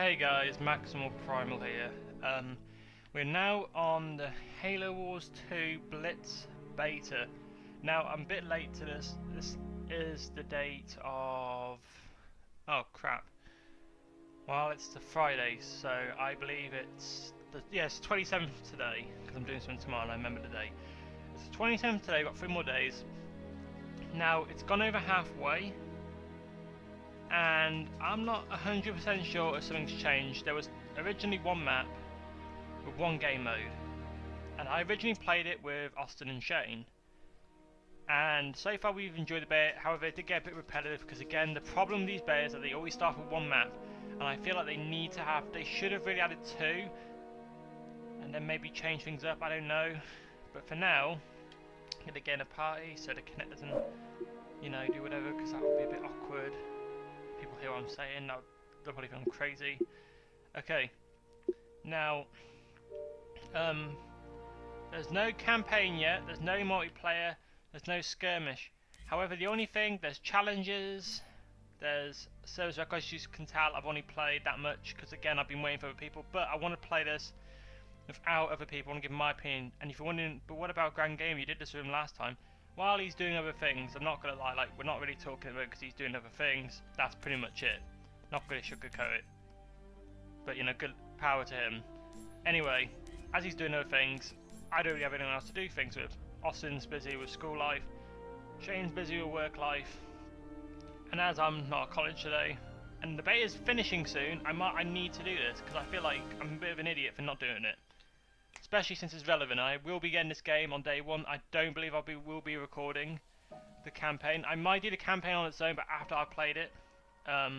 Hey guys, Maximal Primal here. We're now on the Halo Wars 2 Blitz beta. Now I'm a bit late to this. This is the date of... oh crap. Well, it's the Friday, so I believe it's... yes, 27th today, because I'm doing something tomorrow and I remember the day. It's the 27th today, got 3 more days. Now, it's gone over halfway. And I'm not 100% sure if something's changed. There was originally one map with one game mode, and I originally played it with Austin and Shane, and so far we've enjoyed the beta. However, it did get a bit repetitive because, again, the problem with these betas is that they always start with one map, and I feel like they should have really added 2 and then maybe change things up. I don't know, but for now I'm going to get in a party so the Connect doesn't, do whatever, because that would be a bit awkward. People hear what I'm saying, they'll probably think I'm crazy. Okay, now, there's no campaign yet, there's no multiplayer, there's no skirmish. However, the only thing, there's challenges, there's service records. You can tell I've only played that much, because again, I've been waiting for other people, but I want to play this without other people. I want to give my opinion. And if you're wondering, but what about Grand Game? You did this with him last time. While he's doing other things, I'm not going to lie, like, we're not really talking about it because he's doing other things. That's pretty much it. Not going to sugarcoat it. But, good power to him. Anyway, as he's doing other things, I don't really have anyone else to do things with. Austin's busy with school life. Shane's busy with work life. And as I'm not at college today, and the beta's finishing soon, I need to do this because I feel like I'm a bit of an idiot for not doing it. Especially since it's relevant. I will be getting this game on day 1. I don't believe will be recording the campaign. I might do the campaign on its own, but after I've played it. But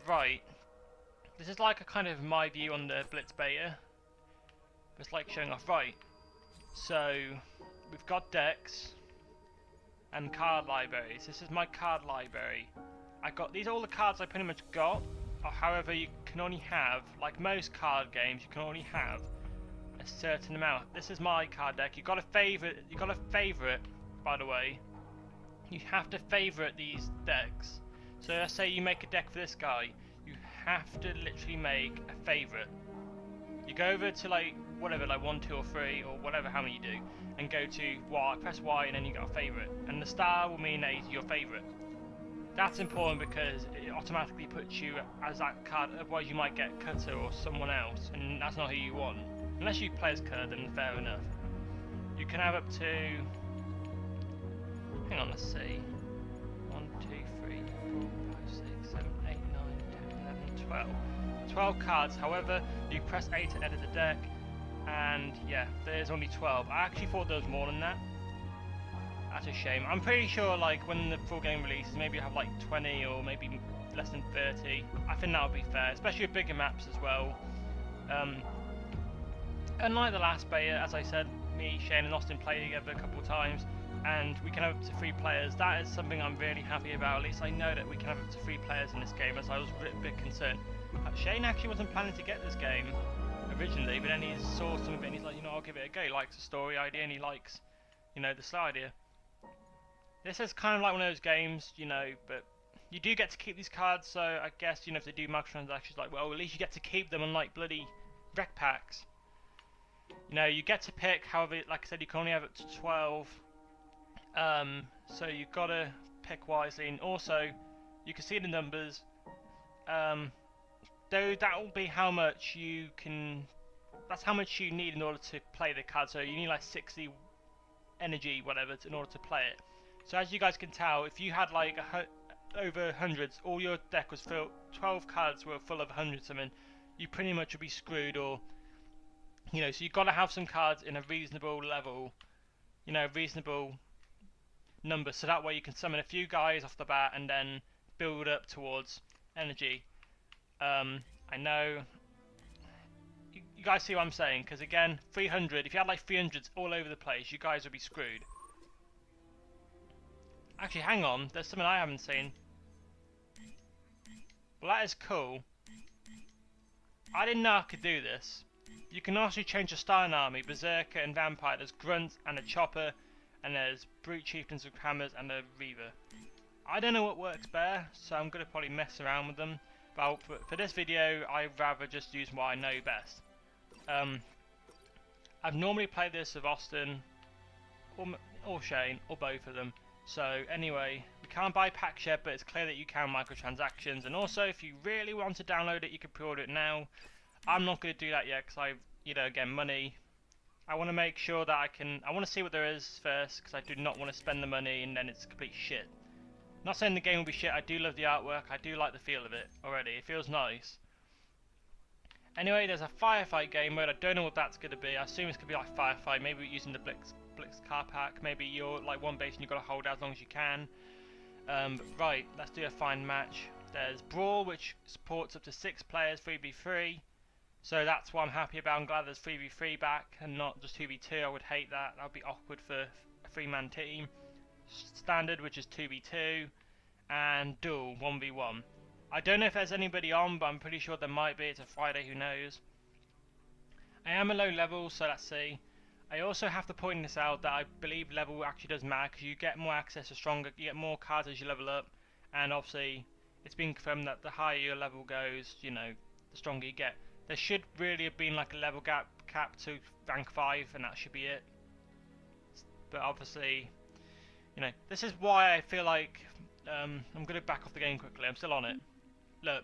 right, this is like a kind of my view on the Blitz beta. It's like showing off. Right, so we've got decks and card libraries. This is my card library. These are all the cards I pretty much got. However, you can only have, like most card games, you can only have a certain amount. This is my card deck. You've got to favorite, by the way. You have to favorite these decks. So let's say you make a deck for this guy. You have to literally make a favorite. You go over to like 1, 2 or 3 or whatever, how many you do, and go to Y, press Y, and then you got a favorite. And the star will mean that is your favorite. That's important because it automatically puts you as that card, otherwise you might get Cutter or someone else, and that's not who you want. Unless you play as Cutter, then fair enough. You can have up to... hang on, let's see. 1, 2, 3, 4, 5, 6, 7, 8, 9, 10, 11, 12. 12 cards, however, you press A to edit the deck, and yeah, there's only 12. I actually thought there was more than that. That's a shame. I'm pretty sure, like, when the full game releases, maybe you have like 20 or maybe less than 30. I think that would be fair, especially with bigger maps as well. Unlike the last beta, as I said, me, Shane and Austin played together a couple of times, and we can have up to 3 players. That is something I'm really happy about. At least I know that we can have up to 3 players in this game, as I was a bit concerned. Shane actually wasn't planning to get this game originally, but then he saw some of it and he's like, I'll give it a go. He likes the story idea and he likes, the star idea. This is kind of like one of those games, but you do get to keep these cards, so I guess, if they do microtransactions, like, well, at least you get to keep them, unlike bloody rec packs. You get to pick, however, like I said, you can only have up to 12, so you've got to pick wisely, and also, you can see the numbers, though that will be how much you can, that's how much you need in order to play the card, so you need like 60 energy, whatever, in order to play it. So as you guys can tell, if you had like over hundreds, all your deck was filled, 12 cards were full of 100 something, you pretty much would be screwed, or, so you've got to have some cards in a reasonable level, reasonable number, so that way you can summon a few guys off the bat and then build up towards energy. I know, you guys see what I'm saying, because again, 300, if you had like 300s all over the place, you guys would be screwed. Actually, hang on, there's something I haven't seen. Well, that is cool. I didn't know I could do this. You can also change your style in army, Berserker and Vampire. There's Grunt and a Chopper, and there's Brute Chieftains with Hammers and a Reaver. I don't know what works better, so I'm going to probably mess around with them. Well, for this video, I'd rather just use what I know best. I've normally played this with Austin, or Shane, or both of them. So anyway, we can't buy packs yet, but it's clear that you can microtransactions. And also, if you really want to download it, you can pre-order it now. I'm not going to do that yet because again, money. I want to make sure that I want to see what there is first, because I do not want to spend the money and then it's complete shit. Not saying the game will be shit, I do love the artwork, I do like the feel of it already, it feels nice. Anyway, there's a firefight game mode, I don't know what that's going to be, I assume it's going to be like firefight, maybe using the blitz car pack, maybe you're like one base and you've got to hold out as long as you can. Right, let's do a fine match. There's Brawl, which supports up to 6 players, 3v3. So that's what I'm happy about. I'm glad there's 3v3 back and not just 2v2. I would hate that. That would be awkward for a 3-man team. Standard, which is 2v2. And Duel, 1v1. I don't know if there's anybody on, but I'm pretty sure there might be. It's a Friday, who knows. I am a low level, so let's see. I also have to point this out that I believe level actually does matter, because you get more access to stronger, you get more cards as you level up. And obviously, it's been confirmed that the higher your level goes, the stronger you get. There should really have been like a level cap to rank 5, and that should be it. But obviously, this is why I feel like I'm going to back off the game quickly. I'm still on it. Look,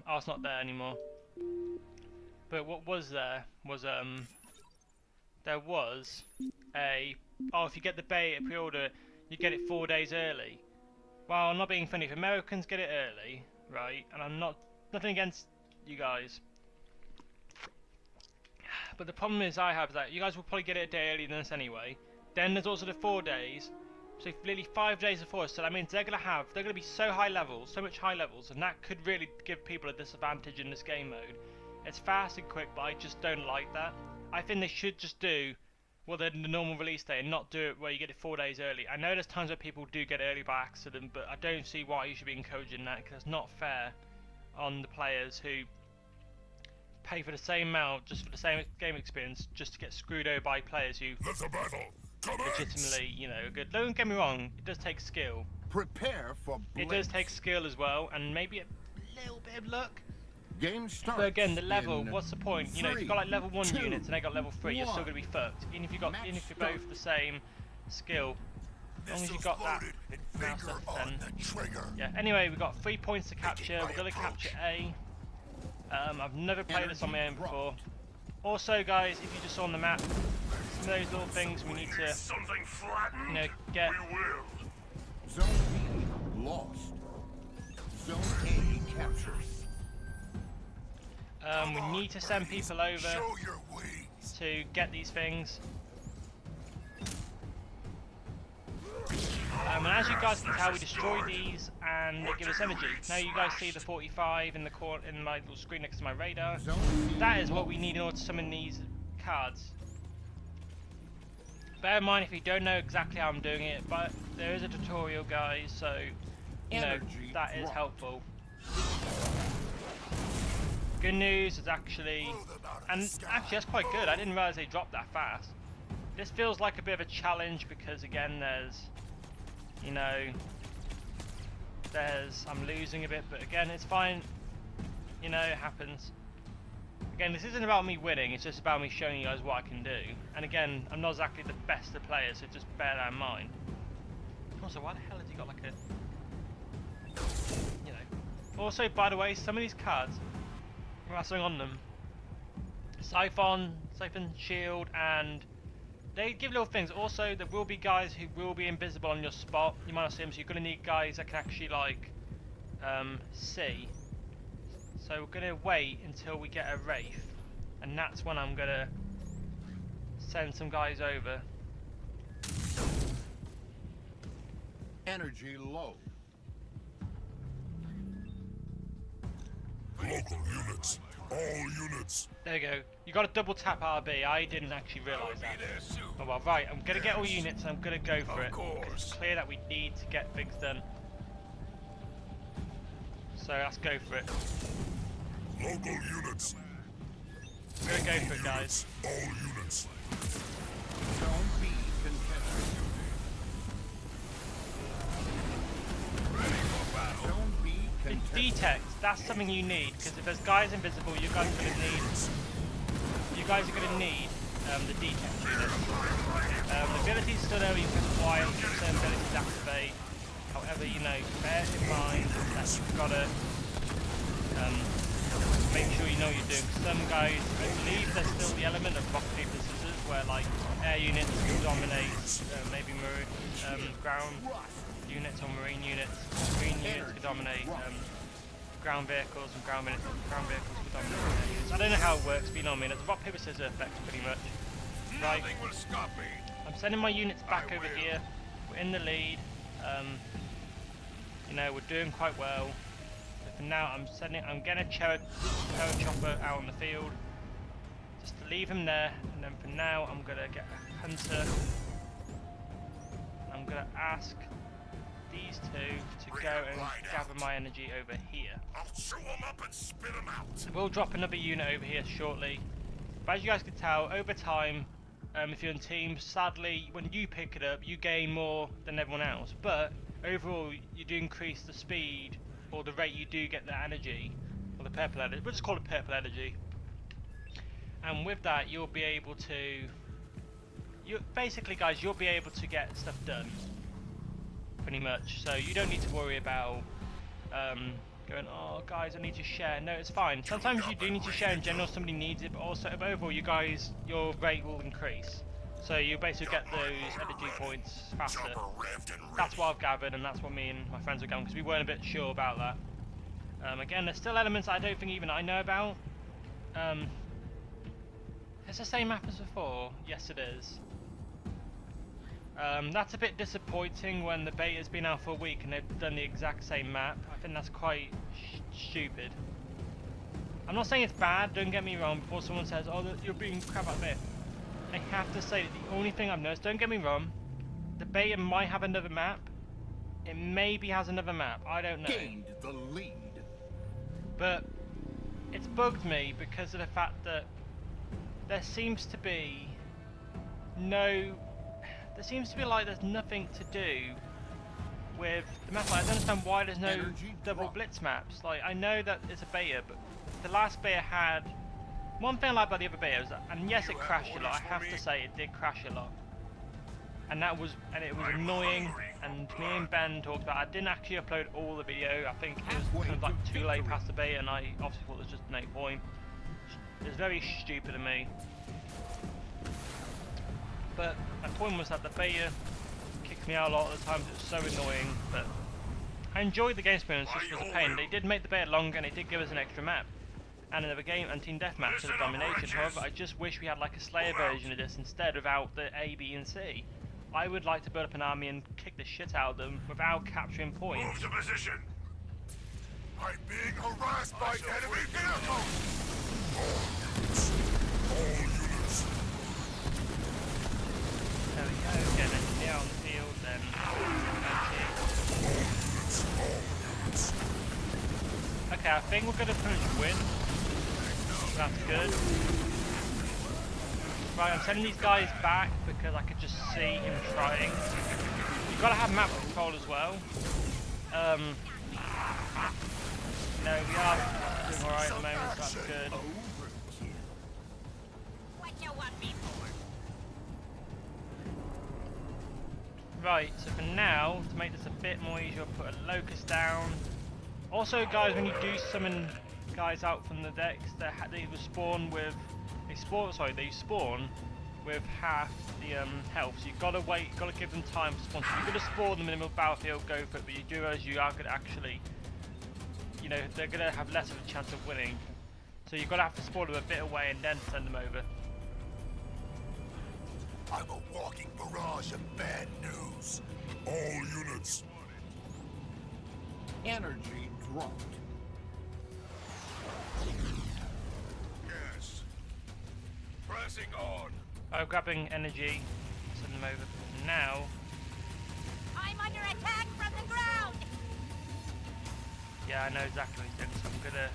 it's not there anymore. But what was there was there was if you get the beta pre-order, you get it 4 days early. Well, I'm not being funny. If Americans get it early, right? And I'm nothing against you guys. But the problem is that you guys will probably get it a day earlier than us anyway. Then there's also the 4 days. So literally 5 days before us. So that means they're gonna be so high levels, so much high levels, and that could really give people a disadvantage in this game mode. It's fast and quick, but I just don't like that. I think they should just do the normal release day and not do it where you get it 4 days early. I know there's times where people do get it early by accident, but I don't see why you should be encouraging that, because it's not fair on the players who pay for the same amount just for the same game experience, just to get screwed over by players who legitimately, are good. Don't get me wrong, it does take skill. Prepare for blitz. It does take skill as well, and maybe a little bit of luck. Game starts. But again, the level, what's the point? If you've got like level 1 2, units and they got level 3, you're still gonna be fucked. Even if you're both the same skill, as long as you got that mouse then. Yeah. Anyway, we've got 3 points to capture. We're gonna capture A. I've never played this on my own before. Also, guys, if you just saw on the map, some of those little things we need to, get. Zone B lost. Zone A captured. We need to send people over to get these things. And as you guys can tell, we destroy these and they give us energy. Now you guys see the 45 in the corner in my little screen next to my radar. That is what we need in order to summon these cards. Bear in mind if you don't know exactly how I'm doing it, but there is a tutorial, guys, so that is helpful. Good news is actually that's quite good. I didn't realise they dropped that fast. This feels like a bit of a challenge because again I'm losing a bit, but again it's fine. It happens. Again, this isn't about me winning, it's just about me showing you guys what I can do. And again, I'm not exactly the best of players, so just bear that in mind. Also, why the hell has he got like a... Also, by the way, some of these cards have something on them. Siphon, shield, and they give little things. Also, there will be guys who will be invisible on your spot. You might not see them, so you're going to need guys that can actually see. So we're going to wait until we get a Wraith, and that's when I'm going to send some guys over. Energy low. Local units. All units. There you go. You got to double tap RB. I didn't actually realise that. Oh well, right. I'm gonna get all units. And I'm gonna go for it. It's clear that we need to get things done. So let's go for it. Local units. We're gonna go for it, guys. All units. Zone B contested. Ready for battle. Zone B detect, that's something you need, because if there's guys invisible, you guys are going to need the detect unit. The abilities still there, you can fly and certain abilities activate. However, you know, bear in mind that you've got to make sure you know what you're doing. Some guys, I believe there's still the element of rock, paper, scissors, where like air units can dominate, maybe ground units or marine units. Marine units can dominate ground vehicles, and ground vehicles can dominate air units. I don't know how it works, but you know what I mean. It's a rock, paper, scissors effect pretty much. Right. Nothing will stop me. I'm sending my units back over here. We're in the lead. You know, we're doing quite well. So for now, I'm getting a chopper out on the field, just to leave him there. And then for now, I'm gonna get a hunter. And I'm gonna ask these two to go and gather my energy over here. I'll chew them up and spit them out. We'll drop another unit over here shortly. But as you guys can tell, over time, if you're in teams, sadly, when you pick it up, you gain more than everyone else. But overall, you do increase the speed or the rate you do get the energy, or the purple energy. We'll just call it purple energy. And with that, you'll be able to, basically, guys, you'll be able to get stuff done, pretty much. So you don't need to worry about going, oh guys, I need to share. No, it's fine. Sometimes you do need to share in general, somebody needs it, but also overall you guys, your rate will increase. So you basically get those energy points faster. That's what I've gathered, and that's what me and my friends are going, because we weren't a bit sure about that. Again, there's still elements I don't think even I know about. It's the same map as before. Yes, it is. That's a bit disappointing when the beta's been out for a week and they've done the exact same map. I think that's quite stupid. I'm not saying it's bad, don't get me wrong, before someone says, oh, you're being crap at it. I have to say that the only thing I've noticed, don't get me wrong, the beta might have another map. It maybe has another map, I don't know. Gained the lead. But it's bugged me because of the fact that there seems to be like there's nothing to do with the map. I don't understand why there's no double blitz maps. Like, I know that it's a beta, but the last beta had one thing I like about the other beta was that, and yes, it crashed a lot. I have to say, it did crash a lot, and it was annoying. And me and Ben talked about. I didn't actually upload all the video. I think it was kind of like too late past the beta, and I obviously thought there was just no point. It's very stupid of me. But my point was that the beta kicked me out a lot of the times. It was so annoying, but I enjoyed the game experience. Just was a pain. They did make the beta longer, and they did give us an extra map and another game and team deathmatch to the domination. However, I just wish we had like a Slayer version of this instead without the A, B, and C. I would like to build up an army and kick the shit out of them without capturing points. Move to position. I'm being harassed by enemy vehicles. All units. There we go, get an engineer on the field, then okay, I think we're going to pretty much win. That's good. Right, I'm sending these guys back because I could just see him trying. You've got to have map control as well. No, we are doing alright at the moment, so that's good. What you want me for? Right, so for now, to make this a bit more easier, I'll put a locust down. Also, guys, when you do summon guys out from the decks, they spawn with half the health. So you've got to wait, got to give them time to spawn. So you're going to spawn them in the middle of the battlefield, go for it, but you do realize you are going to actually, you know, they're going to have less of a chance of winning. So you've got to have to spawn them a bit away and then send them over. I'm a walking barrage of bad news. All units. Energy dropped. Yes. Pressing on. I'm grabbing energy, send them over now. I'm under attack from the ground! Yeah, I know exactly what he's doing, so I'm gonna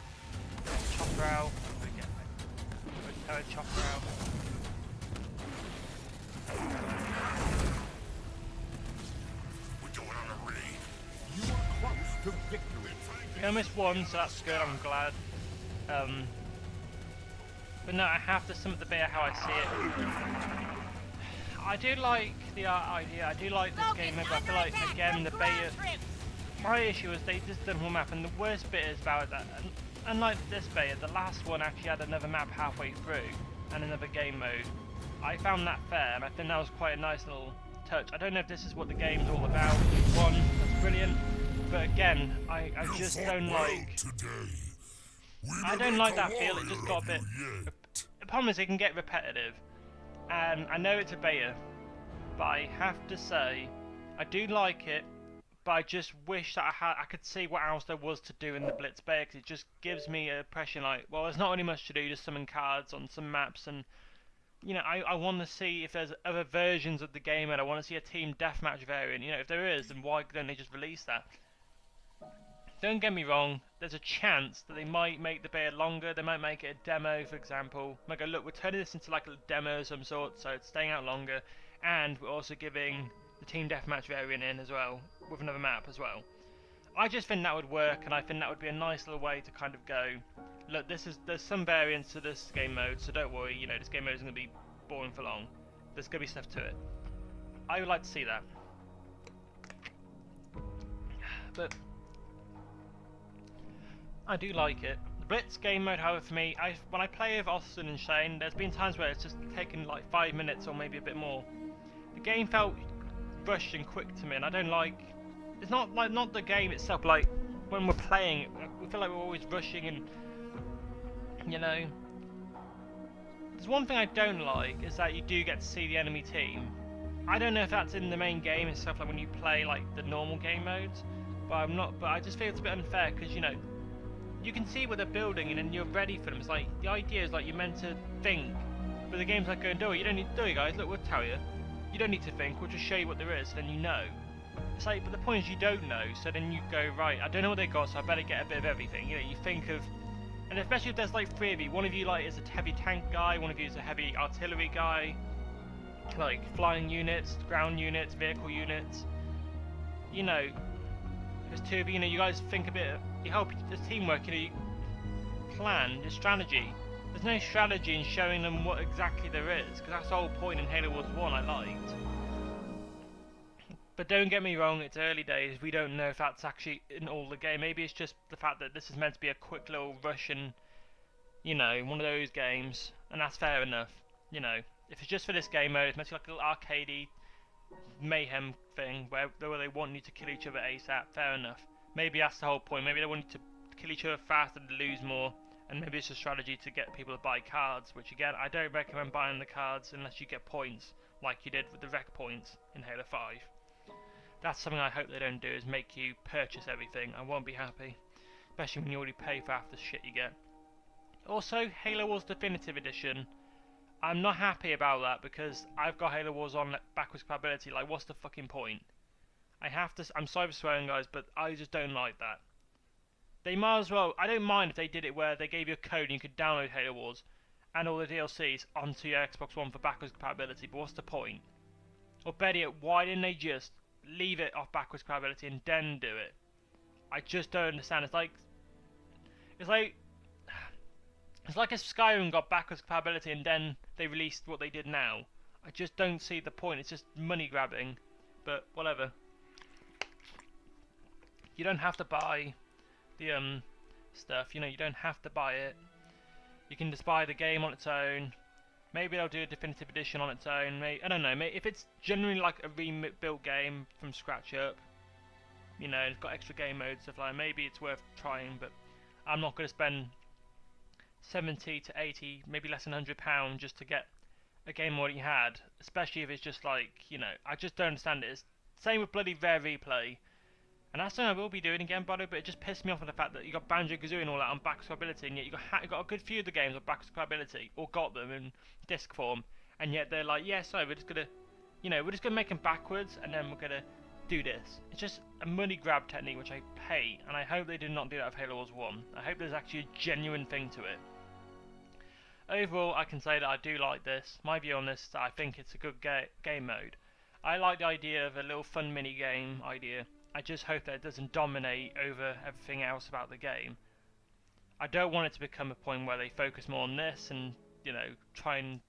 chopper out. Chopper out. We're going on a raid. You are close to victory. I missed one, so that's good, I'm glad. But no, I have to sum up the beer how I see it. I do like the idea, I do like this game, but I feel like, again, the beta... My issue is they just done one map, and the worst bit is about that, unlike this beta, the last one actually had another map halfway through, and another game mode. I found that fair, and I think that was quite a nice little touch. I don't know if this is what the game's all about. One, that's brilliant, but again, I just don't like... I don't like that feel, it just got a bit... The problem is it can get repetitive, and I know it's a beta, but I have to say, I do like it, but I just wish that I could see what else there was to do in the Blitz beta, because it just gives me an impression like, well, there's not really much to do, just summon cards on some maps, and you know, I want to see if there's other versions of the game, and I want to see a team deathmatch variant. You know, if there is, then why don't they just release that? Don't get me wrong, there's a chance that they might make the beta longer, they might make it a demo, for example. Might go, look, we're turning this into like a demo of some sort, so it's staying out longer, and we're also giving the team deathmatch variant in as well, with another map as well. I just think that would work, and I think that would be a nice little way to kind of go, look, there's some variance to this game mode, so don't worry, you know, this game mode isn't going to be boring for long. There's going to be stuff to it. I would like to see that. But I do like it. The Blitz game mode, however, for me, when I play with Austin and Shane, there's been times where it's just taken like 5 minutes or maybe a bit more. The game felt rushed and quick to me, and I don't like... It's not like not the game itself, like when we're playing, we feel like we're always rushing and, you know. There's one thing I don't like, is that you do get to see the enemy team. I don't know if that's in the main game and stuff, like when you play like the normal game modes, but I just feel it's a bit unfair, because you know, you can see what they're building and then you're ready for them. It's like, the idea is like you're meant to think, but the game's like going, do it, you don't need to do it, guys, look, we'll tell you. You don't need to think, we'll just show you what there is, then you know. It's like, but the point is you don't know, so then you go, right, I don't know what they got, so I better get a bit of everything. You know, you think of, and especially if there's like 3 of you, one of you like is a heavy tank guy, one of you is a heavy artillery guy, like flying units, ground units, vehicle units. You know, there's 2 of you, you know, you guys think a bit, you help, there's teamwork, you know, you plan, there's strategy. There's no strategy in showing them what exactly there is, because that's the whole point in Halo Wars 1 I liked. But don't get me wrong, it's early days, we don't know if that's actually in all the game. Maybe it's just the fact that this is meant to be a quick little Russian, you know, one of those games, and that's fair enough. You know, if it's just for this game mode, it's meant to be like a little arcadey mayhem thing, where they want you to kill each other ASAP, fair enough. Maybe that's the whole point, maybe they want you to kill each other fast and lose more, and maybe it's a strategy to get people to buy cards, which again, I don't recommend buying the cards unless you get points, like you did with the rec points in Halo 5. That's something I hope they don't do, is make you purchase everything. I won't be happy, especially when you already pay for half the shit you get. Also, Halo Wars Definitive Edition, I'm not happy about that, because I've got Halo Wars on backwards compatibility. Like, what's the fucking point? I'm sorry for swearing, guys, but I just don't like that. They might as well, I don't mind if they did it where they gave you a code and you could download Halo Wars and all the DLCs onto your Xbox One for backwards compatibility, but what's the point? Or better yet, why didn't they just leave it off backwards compatibility and then do it? I just don't understand. It's like if Skyrim got backwards compatibility and then they released what they did now. I just don't see the point. It's just money grabbing, but whatever. You don't have to buy the stuff, you know, you don't have to buy it. You can just buy the game on its own. Maybe they'll do a definitive edition on its own. Maybe, I don't know. Maybe if it's genuinely like a rebuilt game from scratch up, you know, it's got extra game modes, stuff like that, maybe it's worth trying. But I'm not going to spend 70 to 80, maybe less than £100 just to get a game already had. Especially if it's just like, you know, I just don't understand it. It's same with bloody Rare Replay. And that's something I will be doing again, by the way, but it just pissed me off with the fact that you got Banjo-Kazooie and all that on backwards compatibility, and yet you got a good few of the games on backwards compatibility, or got them in disc form, and yet they're like, yeah, sorry, we're just gonna, you know, we're just gonna make them backwards, and then we're gonna do this. It's just a money grab technique, which I hate, and I hope they did not do that with Halo Wars 1. I hope there's actually a genuine thing to it. Overall, I can say that I do like this. My view on this is that I think it's a good game mode. I like the idea of a little fun mini game idea. I just hope that it doesn't dominate over everything else about the game. I don't want it to become a point where they focus more on this and, you know, try and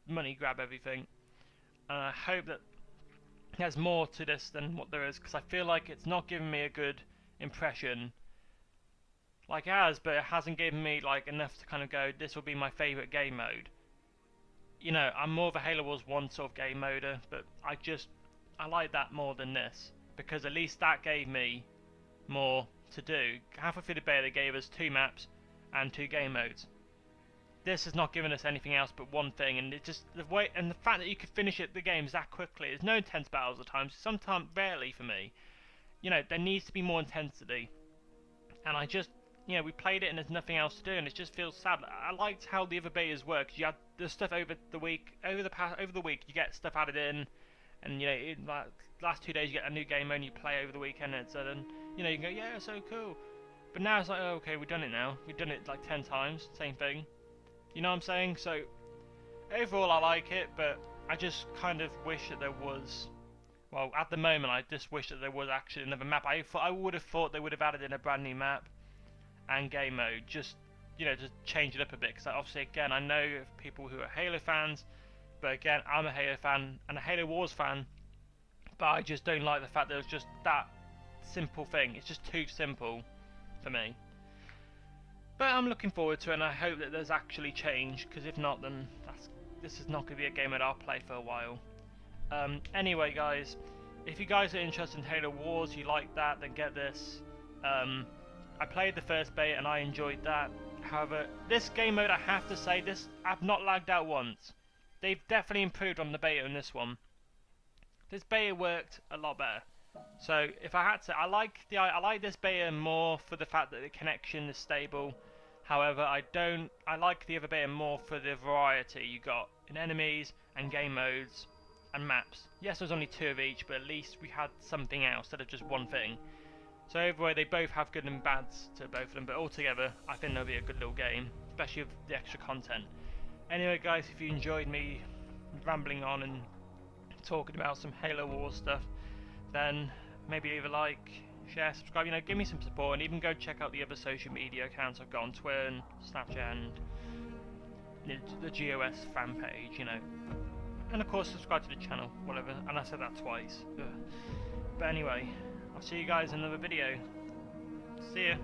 money grab everything. And I hope that there's more to this than what there is, because I feel like it's not giving me a good impression. Like it has, but it hasn't given me like enough to kind of go, this will be my favourite game mode. You know, I'm more of a Halo Wars 1 sort of game moder, but I like that more than this, because at least that gave me more to do. Halfway through the beta they gave us 2 maps and 2 game modes. This has not given us anything else but one thing, and it just the way and the fact that you could finish the games that quickly. There's no intense battles at times. Sometimes, rarely for me. You know, there needs to be more intensity, and I just, you know, we played it and there's nothing else to do, and it just feels sad. I liked how the other betas work. You had the stuff over the week, over the week, you get stuff added in, and you know, in like last 2 days you get a new game mode and you play over the weekend, and so then you know you can go, yeah, so cool. But now it's like, oh, okay, we've done it now. We've done it like 10 times, same thing. You know what I'm saying? So overall I like it, but I just kind of wish that there was, well, at the moment I just wish that there was actually another map. I would have thought they would have added in a brand new map and game mode, just, you know, to change it up a bit, because obviously again I know of people who are Halo fans, but again I'm a Halo fan and a Halo Wars fan, but I just don't like the fact that it was just that simple thing. It's just too simple for me. But I'm looking forward to it, and I hope that there's actually change, because if not, then this is not going to be a game that I'll play for a while. Anyway guys, if you guys are interested in Halo Wars, you like that, then get this. I played the first beta and I enjoyed that. However, this game mode, I have to say, I've not lagged out once. They've definitely improved on the beta in this one. This beta worked a lot better. So if I had to, I like this beta more for the fact that the connection is stable. However, I like the other beta more for the variety you got in enemies and game modes and maps. Yes, there's only 2 of each, but at least we had something else instead of just one thing. So overall, they both have good and bads to both of them, but altogether, I think they'll be a good little game, especially with the extra content. Anyway guys, if you enjoyed me rambling on and talking about some Halo Wars stuff, then maybe leave a like, share, subscribe, you know, give me some support, and even go check out the other social media accounts I've got on Twitter and Snapchat and the GOS fan page, you know. And of course subscribe to the channel, whatever, and I said that twice. Ugh. But anyway, I'll see you guys in another video. See ya.